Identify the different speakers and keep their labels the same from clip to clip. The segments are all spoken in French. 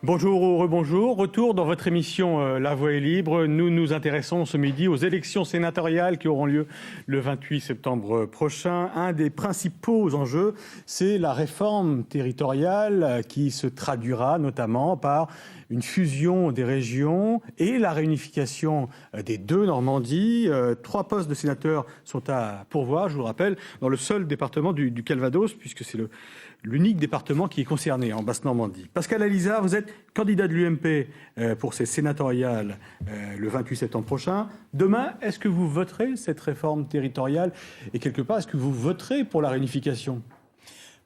Speaker 1: Bonjour ou rebonjour, retour dans votre émission La Voix est libre. Nous nous intéressons ce midi aux élections sénatoriales qui auront lieu le 28 septembre prochain. Un des principaux enjeux, c'est la réforme territoriale qui se traduira notamment par une fusion des régions et la réunification des deux Normandies. 3 postes de sénateurs sont à pourvoir, je vous le rappelle, dans le seul département du Calvados, puisque c'est l'unique département qui est concerné en Basse-Normandie. Pascal Alizard, vous êtes candidat de l'UMP pour ces sénatoriales le 28 septembre prochain. Demain, est-ce que vous voterez cette réforme territoriale? Et quelque part, est-ce que vous voterez pour la réunification?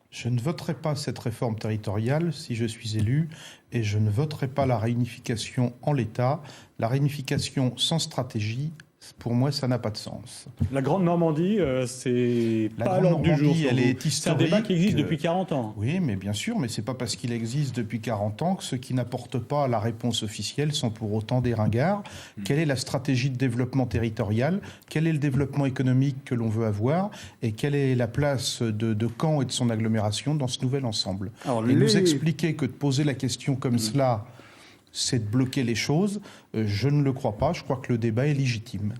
Speaker 2: Je ne voterai pas cette réforme territoriale si je suis élu et je ne voterai pas la réunification en l'état. La réunification sans stratégie, pour moi, ça n'a pas de sens.
Speaker 1: La Grande Normandie, c'est pas à l'ordre du jour.
Speaker 2: Elle est historique.
Speaker 1: C'est un débat qui existe depuis 40 ans.
Speaker 2: Oui, mais bien sûr, mais c'est pas parce qu'il existe depuis 40 ans que ceux qui n'apportent pas la réponse officielle sont pour autant des ringards. Quelle est la stratégie de développement territorial? Quel est le développement économique que l'on veut avoir? Et quelle est la place de Caen et de son agglomération dans ce nouvel ensemble? Et nous expliquer que de poser la question comme cela, c'est de bloquer les choses, je ne le crois pas. Je crois que le débat est légitime.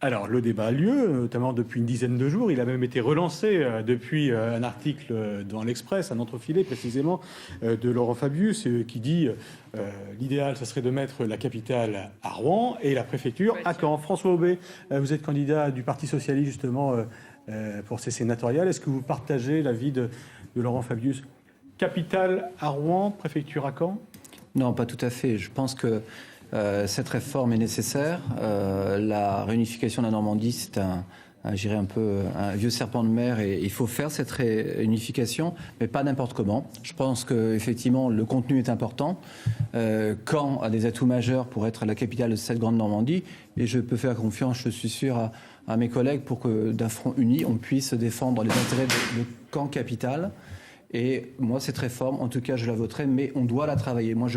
Speaker 1: Alors, le débat a lieu, notamment depuis une dizaine de jours. Il a même été relancé depuis un article dans l'Express, un entrefilet précisément, de Laurent Fabius, qui dit l'idéal, ce serait de mettre la capitale à Rouen et la préfecture à Caen. François Aubé, vous êtes candidat du Parti socialiste, justement, pour ces sénatoriales. Est-ce que vous partagez l'avis de Laurent Fabius? Capitale à Rouen, préfecture à Caen?
Speaker 3: Non, pas tout à fait. Je pense que cette réforme est nécessaire. La réunification de la Normandie, c'est un vieux serpent de mer et il faut faire cette réunification, mais pas n'importe comment. Je pense qu'effectivement, le contenu est important. Caen a des atouts majeurs pour être la capitale de cette grande Normandie et je peux faire confiance, je suis sûr, à mes collègues pour que d'un front uni, on puisse défendre les intérêts de Caen capitale. Et moi, cette réforme, en tout cas, je la voterai, mais on doit la travailler. Moi,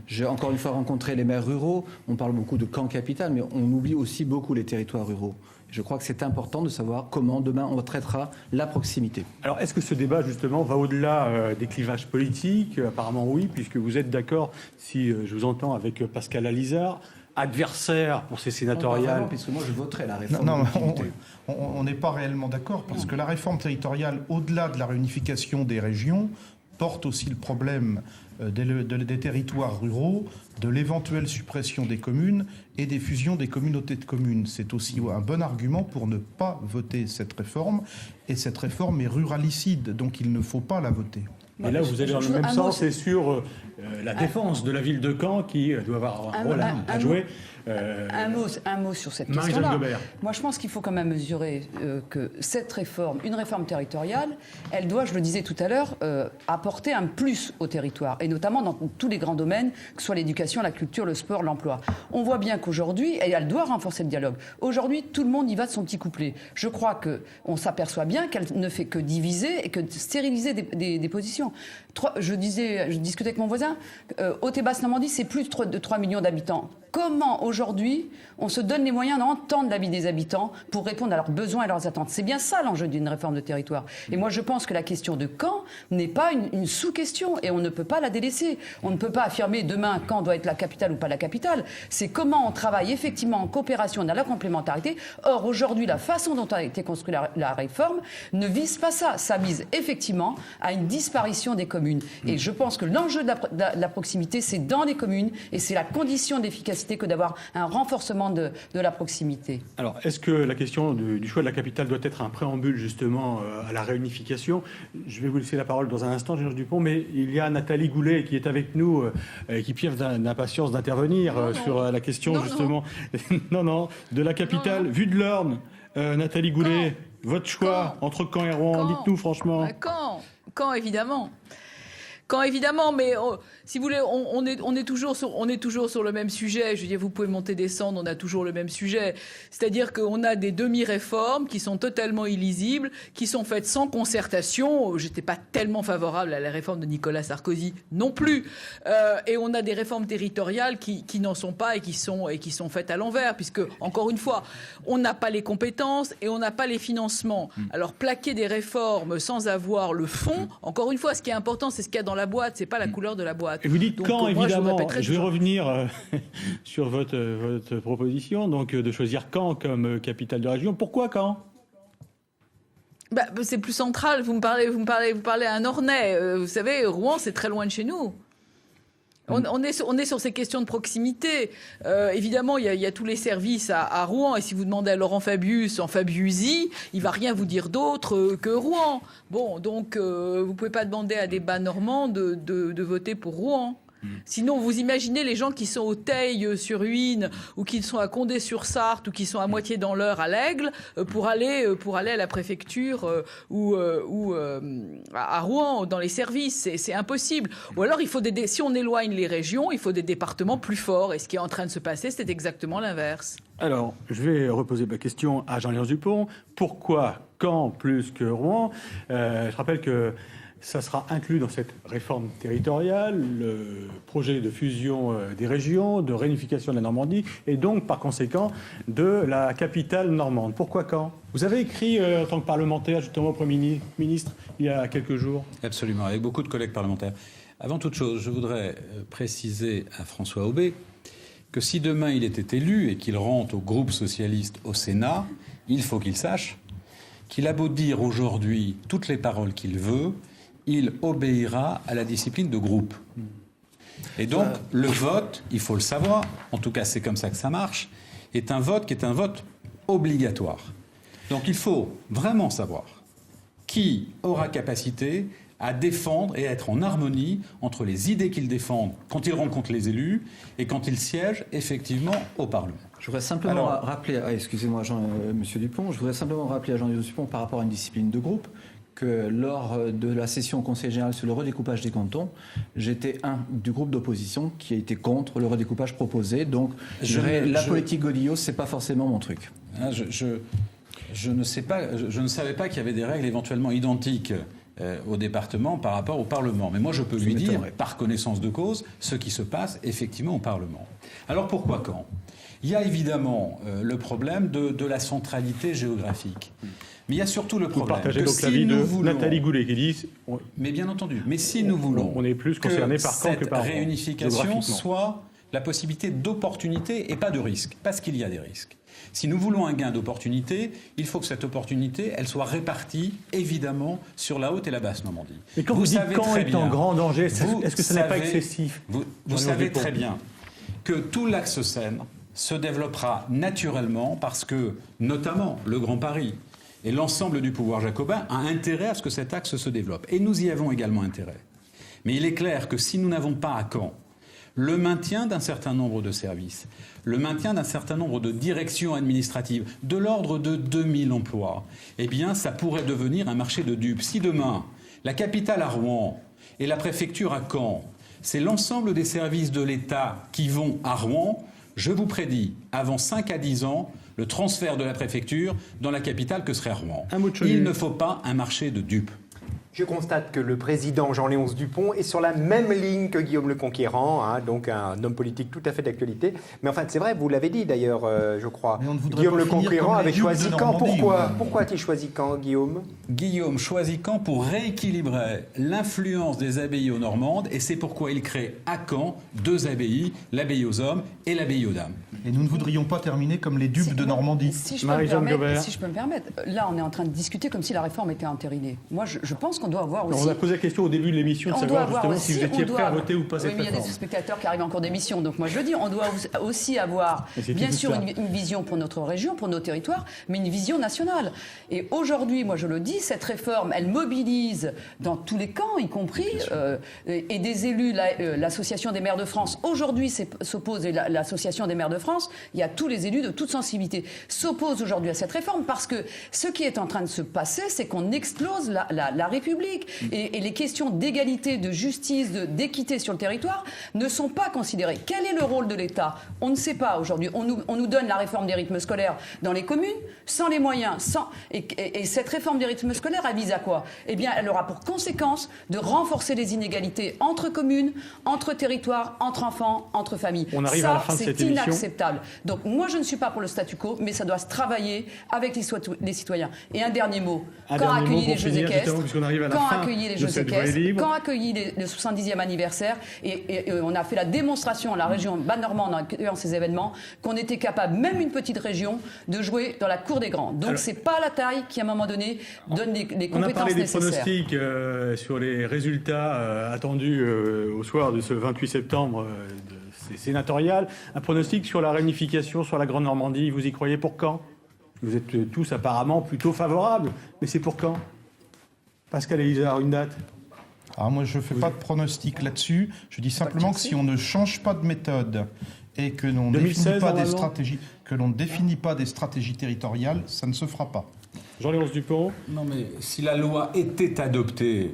Speaker 3: j'ai encore une fois rencontré les maires ruraux. On parle beaucoup de Caen capitale, mais on oublie aussi beaucoup les territoires ruraux. Je crois que c'est important de savoir comment, demain, on traitera la proximité.
Speaker 1: Alors, est-ce que ce débat, justement, va au-delà des clivages politiques? Apparemment, oui, puisque vous êtes d'accord, si je vous entends, avec Pascal Alizard, adversaire pour ces sénatoriales.
Speaker 3: Puisque moi, je voterai la réforme.
Speaker 2: Non, on n'est pas réellement d'accord, parce que la réforme territoriale, au-delà de la réunification des régions, porte aussi le problème des territoires ruraux, de l'éventuelle suppression des communes et des fusions des communautés de communes. C'est aussi un bon argument pour ne pas voter cette réforme. Et cette réforme est ruralicide, donc il ne faut pas la voter.
Speaker 1: Et là, vous allez dans le même sens, c'est sur la défense de la ville de Caen qui doit avoir un rôle à jouer.
Speaker 4: Un mot sur cette question-là. Moi, je pense qu'il faut quand même mesurer que cette réforme, une réforme territoriale, elle doit, je le disais tout à l'heure, apporter un plus au territoire, et notamment dans tous les grands domaines, que ce soit l'éducation, la culture, le sport, l'emploi. On voit bien qu'aujourd'hui, et elle doit renforcer le dialogue, aujourd'hui, tout le monde y va de son petit couplet. Je crois qu'on s'aperçoit bien qu'elle ne fait que diviser et que stériliser des positions. Je discutais avec mon voisin, Haute et Basse-Normandie, c'est plus de 3 millions d'habitants. Comment aujourd'hui on se donne les moyens d'entendre l'avis des habitants pour répondre à leurs besoins et leurs attentes? C'est bien ça l'enjeu d'une réforme de territoire. Et moi je pense que la question de Caen n'est pas une sous-question et on ne peut pas la délaisser. On ne peut pas affirmer demain Caen doit être la capitale ou pas la capitale. C'est comment on travaille effectivement en coopération dans la complémentarité. Or aujourd'hui la façon dont a été construite la réforme ne vise pas ça. Ça vise effectivement à une disparition des communes. Et je pense que l'enjeu de la proximité c'est dans les communes et c'est la condition d'efficacité que d'avoir un renforcement de la proximité.
Speaker 1: Alors, est-ce que la question du choix de la capitale doit être un préambule justement à la réunification? Je vais vous laisser la parole dans un instant, Georges Dupont, mais il y a Nathalie Goulet qui est avec nous, qui piaffe d'impatience d'intervenir sur la question justement de la capitale. Vue de l'Orne, Nathalie Goulet, votre choix entre Caen et Rouen, dites-nous franchement.
Speaker 5: Caen, évidemment. Caen, évidemment, mais si vous voulez, on est toujours sur le même sujet. Je veux dire, vous pouvez monter, descendre, on a toujours le même sujet. C'est-à-dire qu'on a des demi-réformes qui sont totalement illisibles, qui sont faites sans concertation. J'étais pas tellement favorable à la réforme de Nicolas Sarkozy non plus. Et on a des réformes territoriales qui n'en sont pas et qui sont faites à l'envers, puisque, encore une fois, on n'a pas les compétences et on n'a pas les financements. Alors, plaquer des réformes sans avoir le fond, encore une fois, ce qui est important, c'est ce qu'il y a dans la la boîte, c'est pas la couleur de la boîte.
Speaker 1: Et vous dites
Speaker 5: donc,
Speaker 1: quand,
Speaker 5: moi,
Speaker 1: évidemment.
Speaker 5: je
Speaker 1: vais revenir sur votre proposition, donc de choisir Caen comme capitale de région. Pourquoi Caen ?
Speaker 5: C'est plus central. Vous parlez à un Ornais. Vous savez, Rouen, c'est très loin de chez nous. On est sur ces questions de proximité. Évidemment, il y a tous les services à Rouen. Et si vous demandez à Laurent Fabius en Fabiusi, il va rien vous dire d'autre que Rouen. Bon, donc vous pouvez pas demander à des bas normands de voter pour Rouen. Sinon, vous imaginez les gens qui sont au Teil-sur-Huisne ou qui sont à Condé-sur-Sarthe ou qui sont à moitié dans l'Eure à l'Aigle pour aller à la préfecture ou à Rouen dans les services. C'est impossible. Ou alors, si on éloigne les régions, il faut des départements plus forts. Et ce qui est en train de se passer, c'est exactement l'inverse.
Speaker 1: Alors, je vais reposer ma question à Jean-Léonce Dupont. Pourquoi Caen plus que Rouen ? Je rappelle que ça sera inclus dans cette réforme territoriale, le projet de fusion des régions, de réunification de la Normandie, et donc, par conséquent, de la capitale normande. Pourquoi Caen ? Vous avez écrit, en tant que parlementaire, justement, au Premier ministre, il y a quelques jours.
Speaker 6: Absolument, avec beaucoup de collègues parlementaires. Avant toute chose, je voudrais préciser à François Aubé que si demain il était élu et qu'il rentre au groupe socialiste au Sénat, il faut qu'il sache qu'il a beau dire aujourd'hui toutes les paroles qu'il veut, il obéira à la discipline de groupe. Et donc, le vote, il faut le savoir, en tout cas c'est comme ça que ça marche, est un vote qui est un vote obligatoire. Donc il faut vraiment savoir qui aura capacité à défendre et à être en harmonie entre les idées qu'ils défendent quand ils rencontrent les élus et quand ils siègent effectivement au Parlement.
Speaker 3: Je voudrais simplement rappeler, excusez-moi Monsieur Dupont, je voudrais simplement rappeler à Jean-Léonce Dupont par rapport à une discipline de groupe que lors de la session au Conseil général sur le redécoupage des cantons, j'étais un du groupe d'opposition qui a été contre le redécoupage proposé. Donc, la politique Godillot, c'est pas forcément mon truc.
Speaker 6: Je ne savais pas qu'il y avait des règles éventuellement identiques au département par rapport au Parlement. Mais moi, je peux lui dire, par connaissance de cause, ce qui se passe effectivement au Parlement. Alors, pourquoi Caen ? Il y a évidemment le problème de la centralité géographique. Mais il y a surtout le problème
Speaker 1: que donc si nous voulons... Nathalie Goulet qui dit...
Speaker 6: Mais bien entendu. Mais si nous voulons
Speaker 1: on est plus concerné par Caen que par
Speaker 6: cette réunification soit la possibilité d'opportunité et pas de risque, parce qu'il y a des risques. Si nous voulons un gain d'opportunité, il faut que cette opportunité, elle soit répartie, évidemment, sur la haute et la basse Normandie.
Speaker 1: Mais quand vous dites Caen est en grand danger, est-ce que ce n'est pas excessif ?
Speaker 6: Vous savez très bien que tout l'axe Seine se développera naturellement parce que, notamment, le Grand Paris et l'ensemble du pouvoir jacobin a intérêt à ce que cet axe se développe. Et nous y avons également intérêt. Mais il est clair que si nous n'avons pas à Caen le maintien d'un certain nombre de services, le maintien d'un certain nombre de directions administratives, de l'ordre de 2000 emplois, eh bien, ça pourrait devenir un marché de dupes. Si demain, la capitale à Rouen et la préfecture à Caen, c'est l'ensemble des services de l'État qui vont à Rouen, je vous prédis, avant 5 à 10 ans, le transfert de la préfecture dans la capitale que serait Rouen. Il ne faut pas un marché de dupes.
Speaker 7: Je constate que le président Jean-Léonce Dupont est sur la même ligne que Guillaume le Conquérant, donc un homme politique tout à fait d'actualité. Mais enfin, c'est vrai, vous l'avez dit d'ailleurs, je crois. Guillaume le Conquérant avait choisi Caen. Pourquoi a-t-il choisi Caen, Guillaume ?
Speaker 6: Guillaume choisit Caen pour rééquilibrer l'influence des abbayes aux Normandes, et c'est pourquoi il crée à Caen 2 abbayes, l'abbaye aux hommes et l'abbaye aux dames.
Speaker 2: Et nous ne voudrions pas terminer comme les dupes de Normandie.
Speaker 4: Si je peux me permettre, là on est en train de discuter comme si la réforme était entérinée. Moi je pense qu'on doit avoir aussi...
Speaker 1: On a posé la question au début de l'émission de savoir justement si vous étiez prêt à voter ou pas cette réforme.
Speaker 4: Il y a des spectateurs qui arrivent en cours d'émission, donc moi je le dis, on doit aussi avoir bien sûr une vision pour notre région, pour nos territoires, mais une vision nationale. Et aujourd'hui, moi je le dis, cette réforme, elle mobilise dans tous les camps, y compris, et des élus, l'association des maires de France, aujourd'hui s'oppose, et l'association des maires de France, il y a tous les élus de toute sensibilité, s'opposent aujourd'hui à cette réforme parce que ce qui est en train de se passer, c'est qu'on explose la République. Et les questions d'égalité, de justice, d'équité sur le territoire ne sont pas considérées. Quel est le rôle de l'État ? On ne sait pas aujourd'hui. On nous donne la réforme des rythmes scolaires dans les communes, sans les moyens. Et cette réforme des rythmes scolaires, elle vise à quoi ? Eh bien, elle aura pour conséquence de renforcer les inégalités entre communes, entre territoires, entre enfants, entre familles.
Speaker 1: On arrive à la fin de cette émission.
Speaker 4: C'est inacceptable. Donc moi, je ne suis pas pour le statu quo, mais ça doit se travailler avec les citoyens. Et un dernier mot. Quand accueillir les Jeux équestres,
Speaker 1: arrive à la
Speaker 4: quand
Speaker 1: fin
Speaker 4: accueillir les
Speaker 1: de
Speaker 4: Jeux
Speaker 1: cette voie
Speaker 4: équestres,
Speaker 1: libre.
Speaker 4: quand accueillir le 70e anniversaire. Et on a fait la démonstration à la région Bas-Normande en accueillant ces événements qu'on était capable, même une petite région, de jouer dans la cour des grands. Donc c'est pas la taille qui, à un moment donné, donne les compétences nécessaires.
Speaker 1: On a parlé des pronostics sur les résultats attendus au soir de ce 28 septembre sénatorial. Un pronostic sur la réunification sur la Grande Normandie, vous y croyez pour quand? Vous êtes tous apparemment plutôt favorables, mais c'est pour quand? Pascal Alizard, une date?
Speaker 2: Moi, je ne fais pas de pronostic là-dessus. Je dis simplement que si on ne change pas de méthode et que l'on ne définit pas des stratégies territoriales, ça ne se fera pas.
Speaker 1: Jean-Léonce Dupont.
Speaker 6: Non, mais si la loi était adoptée,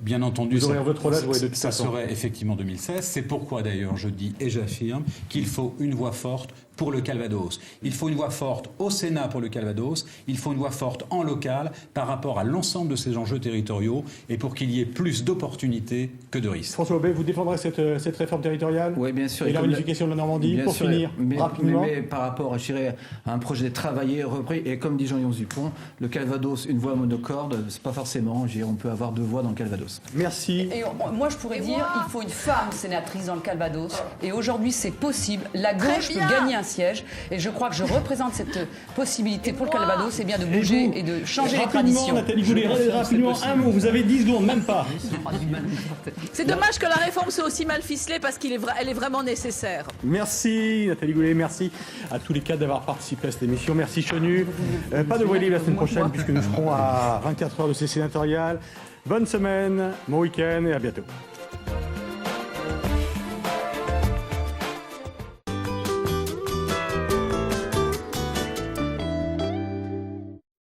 Speaker 6: bien entendu, ça serait effectivement 2016. C'est pourquoi d'ailleurs je dis et j'affirme qu'il faut une voix forte pour le Calvados. Il faut une voix forte au Sénat pour le Calvados. Il faut une voix forte en local par rapport à l'ensemble de ces enjeux territoriaux et pour qu'il y ait plus d'opportunités que de risques.
Speaker 1: François Aubé, vous défendrez cette réforme territoriale?
Speaker 3: Oui, bien sûr.
Speaker 1: Et la réunification de la Normandie, pour finir rapidement.
Speaker 3: Mais par rapport à un projet travaillé, repris, et comme dit Jean-Léonce Dupont, le Calvados, une voix monocorde, c'est pas forcément, on peut avoir deux voix dans le Calvados.
Speaker 1: Merci.
Speaker 4: Et moi, je pourrais dire, il faut une femme sénatrice dans le Calvados. Et aujourd'hui, c'est possible. La gauche peut gagner un siège. Et je crois que je représente cette possibilité pour le Calvados, c'est bien de bouger et de changer les traditions.
Speaker 1: Nathalie Goulet, rapidement, un mot, vous avez 10 secondes, même pas.
Speaker 5: C'est dommage que la réforme soit aussi mal ficelée parce qu'elle est vraiment nécessaire.
Speaker 1: Merci Nathalie Goulet, merci à tous les quatre d'avoir participé à cette émission. Merci Chenu. Pas de voie libre la semaine prochaine puisque nous serons à 24 heures de ces sénatoriales. Bonne semaine, bon week-end et à bientôt.